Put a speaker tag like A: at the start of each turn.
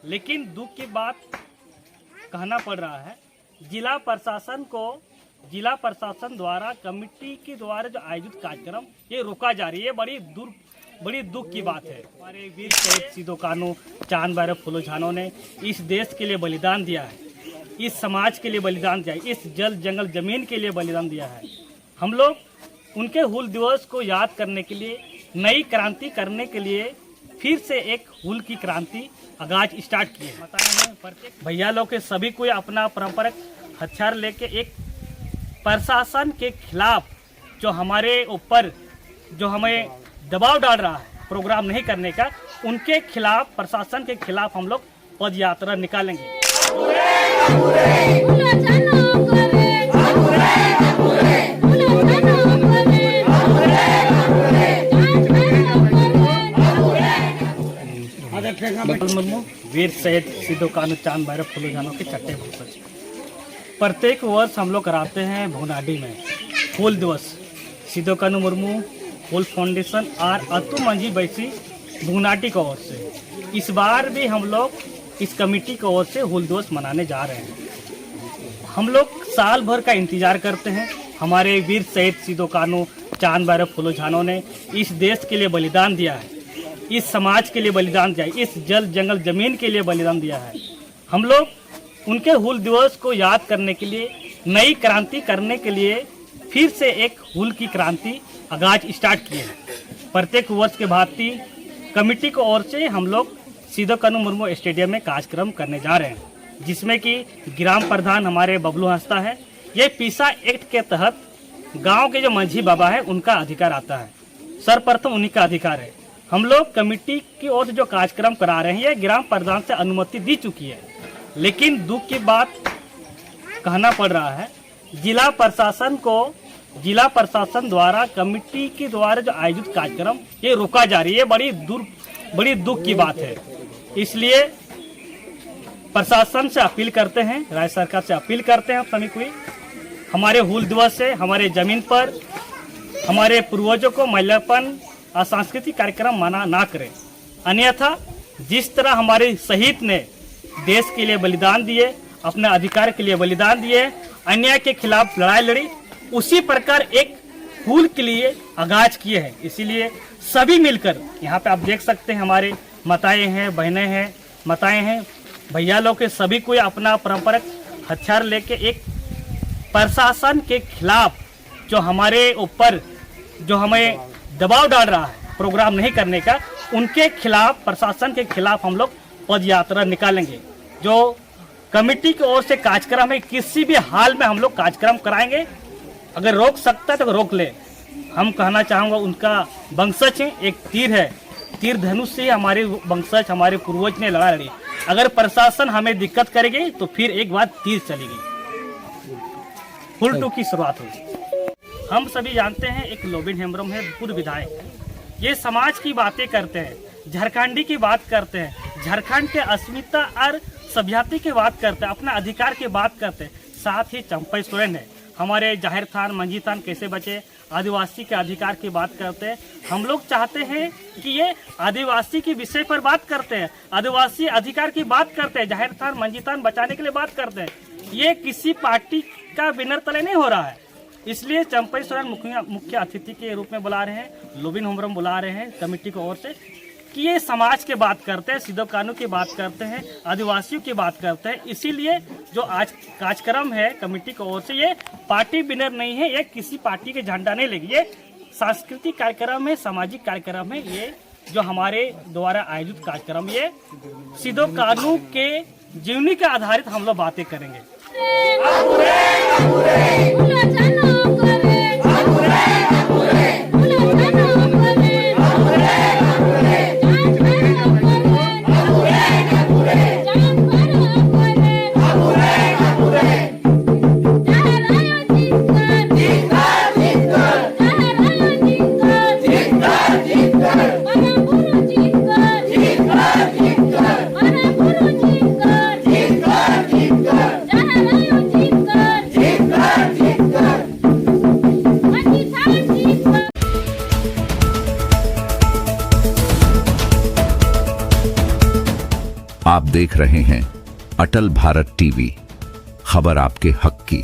A: लेकिन दुख की बात कहना पड़ रहा है, जिला प्रशासन द्वारा कमेटी के द्वारा जो आयोजित कार्यक्रम ये रोका जा रही है। बड़ी दुख की बात है। हमारे वीर शहीद सिदो कान्हू चांद भैरव फूलो झानो ने इस देश के लिए बलिदान दिया है, इस समाज के लिए बलिदान दिया है, इस जल जंगल जमीन के लिए बलिदान दिया है। हम लोग उनके हूल दिवस को याद करने के लिए, नई क्रांति करने के लिए फिर से एक हूल की क्रांति आगाज स्टार्ट किए। भैया लोग के सभी कोई अपना पारंपरिक हथियार लेके एक प्रशासन के खिलाफ जो हमारे ऊपर जो हमें दबाव डाल रहा है प्रोग्राम नहीं करने का, उनके खिलाफ, प्रशासन के खिलाफ हम लोग पद यात्रा निकालेंगे। मुर्मू वीर शहीद सिदो कान्हू चांद भैरव फूलो झानो के छठे वंशज। प्रत्येक वर्ष हम लोग कराते हैं भुनाडी में हूल दिवस। सिदो कान्हू मुर्मू हूल फाउंडेशन और अतु मंझी बैसी भुनाटी की ओर से इस बार भी हम लोग इस कमेटी की ओर से हूल दिवस मनाने जा रहे हैं। हम लोग साल भर का इंतजार करते हैं। हमारे वीर शहीद सिदो कान्हू चांद भैरव फूलो झानो ने इस देश के लिए बलिदान दिया है, इस समाज के लिए बलिदान दिया है, इस जल जंगल जमीन के लिए बलिदान दिया है। हम लोग उनके हूल दिवस को याद करने के लिए, नई क्रांति करने के लिए फिर से एक हूल की क्रांति आगाज स्टार्ट किए हैं। प्रत्येक वर्ष के भांति कमेटी की ओर से हम लोग सिदो कान्हू मुर्मू स्टेडियम में कार्यक्रम करने जा रहे हैं, जिसमें कि ग्राम प्रधान हमारे बबलू हंसता है। ये पीसा एक्ट के तहत गांव के जो मंझी बाबा है उनका अधिकार आता है, सर्वप्रथम उन्हीं का अधिकार है। हम लोग कमेटी की ओर से जो कार्यक्रम करा रहे हैं ये ग्राम प्रधान से अनुमति दी चुकी है, लेकिन दुख की बात कहना पड़ रहा है, जिला प्रशासन द्वारा कमेटी के द्वारा जो आयोजित कार्यक्रम ये रोका जा रही है। बड़ी दुख की बात है। इसलिए प्रशासन से अपील करते हैं, राज्य सरकार से अपील करते हैं सभी कोई, हमारे हूल दिवस से हमारे जमीन पर हमारे पूर्वजों को महिलापन और सांस्कृतिक कार्यक्रम मना ना करें। अन्यथा जिस तरह हमारे शहीद ने देश के लिए बलिदान दिए, अपने अधिकार के लिए बलिदान दिए, अन्याय के खिलाफ लड़ाई लड़ी, उसी प्रकार एक हूल के लिए आगाज किए हैं। इसीलिए सभी मिलकर, यहाँ पे आप देख सकते हैं हमारे माताएं हैं, बहनें हैं, माताएं हैं, भैया लोग के सभी कोई अपना पारंपरिक हथियार लेके एक प्रशासन के खिलाफ जो हमारे ऊपर जो हमें दबाव डाल रहा है प्रोग्राम नहीं करने का, उनके खिलाफ, प्रशासन के खिलाफ हम लोग पद यात्रा निकालेंगे। जो कमेटी की ओर से कार्यक्रम है, किसी भी हाल में हम लोग कार्यक्रम कराएंगे। अगर रोक सकता है तो रोक ले। हम कहना चाहूँगा, उनका वंशज एक तीर है, तीर धनुष से हमारे वंशज, हमारे पूर्वज ने लड़ा लड़ी। अगर प्रशासन हमें दिक्कत करेगी तो फिर एक बार तीर चलेगी, फुल टू की शुरुआत होगी। हम सभी जानते हैं एक लोबिन हेम्ब्रम है, पूर्व विधायक, ये समाज की बातें करते हैं, झारखंडी की बात करते हैं, झारखंड के अस्मिता और सभ्यता की बात करते हैं, अपना अधिकार की बात करते हैं। साथ ही चंपई सोरेन है, हमारे जाहिर थान मंझी थान कैसे बचे, आदिवासी के अधिकार की बात करते हैं। हम लोग चाहते हैं कि ये आदिवासी के विषय पर बात करते हैं, आदिवासी अधिकार की बात करते हैं, जाहिर थान मंझी थान बचाने के लिए बात करते हैं। ये किसी पार्टी का बैनर तले नहीं हो रहा है। इसलिए चंपई सोरेन मुख्य अतिथि के रूप में बुला रहे हैं, लोबिन हेम्ब्रम बुला रहे हैं कमेटी की ओर से, कि ये समाज की बात करते हैं, सिदो कान्हू की बात करते हैं, आदिवासियों की बात करते हैं। इसीलिए जो आज कार्यक्रम है कमेटी की ओर से, ये पार्टी बैनर नहीं है, ये किसी पार्टी के झंडा नहीं लेगी, ये सांस्कृतिक कार्यक्रम है, सामाजिक कार्यक्रम है। ये जो हमारे द्वारा आयोजित कार्यक्रम, ये सिदो कान्हू के जीवनी के आधारित हम लोग बातें करेंगे।
B: जीत कर आप देख रहे हैं अटल भारत टीवी, खबर आपके हक की।